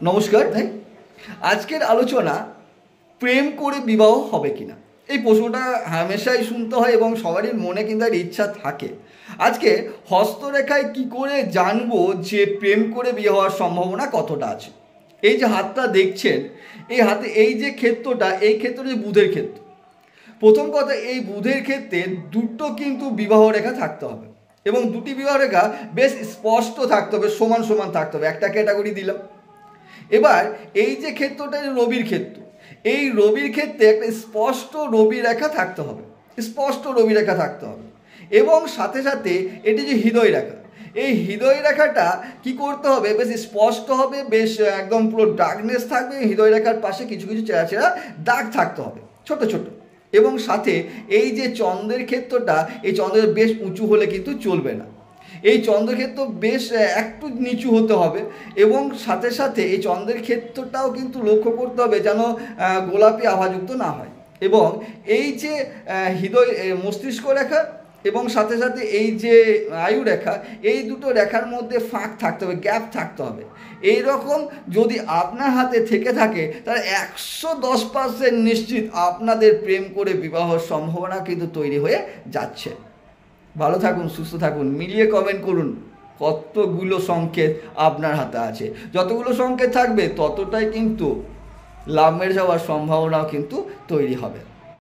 নমস্কার ভাই। আজকের আলোচনা প্রেম করে বিবাহ হবে কিনা, এই প্রশ্নটা হামেশাই শুনতে হয় এবং সবারই মনে কিন্তু একটা ইচ্ছা থাকে। আজকে হস্তরেখায় কি করে জানবো যে প্রেম করে বিয়ে হওয়ার সম্ভাবনা কতটা আছে। এই যে হাতটা দেখছেন, এই হাতে এই যে ক্ষেত্রটা, এই ক্ষেত্রটা যে বুধের ক্ষেত্র। প্রথম কথা, এই বুধের ক্ষেত্রে দুটো কিন্তু বিবাহ রেখা থাকতে হবে এবং দুটি বিবাহ রেখা বেশ স্পষ্ট থাকতে হবে, সমান সমান থাকতে হবে। একটা ক্যাটাগরি দিলাম। এবার এই যে ক্ষেত্রটা রবির ক্ষেত্র, এই রবির ক্ষেত্রে একটা স্পষ্ট রবি রেখা থাকতে হবে, স্পষ্ট রবি রেখা থাকতে হবে। এবং সাথে সাথে এটি যে হৃদয় রেখা, এই হৃদয় রেখাটা কি করতে হবে, বেশ স্পষ্ট হবে, বেশ একদম পুরো ডার্কনেস থাকবে। হৃদয় রেখার পাশে কিছু কিছু চেরা চেরা দাগ থাকতে হবে, ছোট ছোট। এবং সাথে এই যে চন্দ্রের ক্ষেত্রটা, এই চন্দ্রের বেশ উঁচু হলে কিন্তু চলবে না, এই চন্দ্রক্ষেত্র বেশ একটু নিচু হতে হবে। এবং সাথে সাথে এই চন্দ্রের ক্ষেত্রটাও কিন্তু লক্ষ্য করতে হবে যেন গোলাপি আভাযুক্ত না হয়। এবং এই যে হৃদয় মস্তিষ্ক রেখা এবং সাথে সাথে এই যে আয়ু রেখা, এই দুটো রেখার মধ্যে ফাঁক থাকতে হবে, গ্যাপ থাকতে হবে। এই রকম যদি আপনার হাতে থেকে থাকে তাহলে 110% নিশ্চিত আপনাদের প্রেম করে বিবাহর সম্ভাবনা কিন্তু তৈরি হয়ে যাচ্ছে। ভালো থাকুন, সুস্থ থাকুন, মিলিয়ে কমেন্ট করুন কতগুলো সংকেত আপনার হাতে আছে। যতগুলো সংকেত থাকবে ততটাই কিন্তু লাভ মেরে যাওয়ার সম্ভাবনাও কিন্তু তৈরি হবে।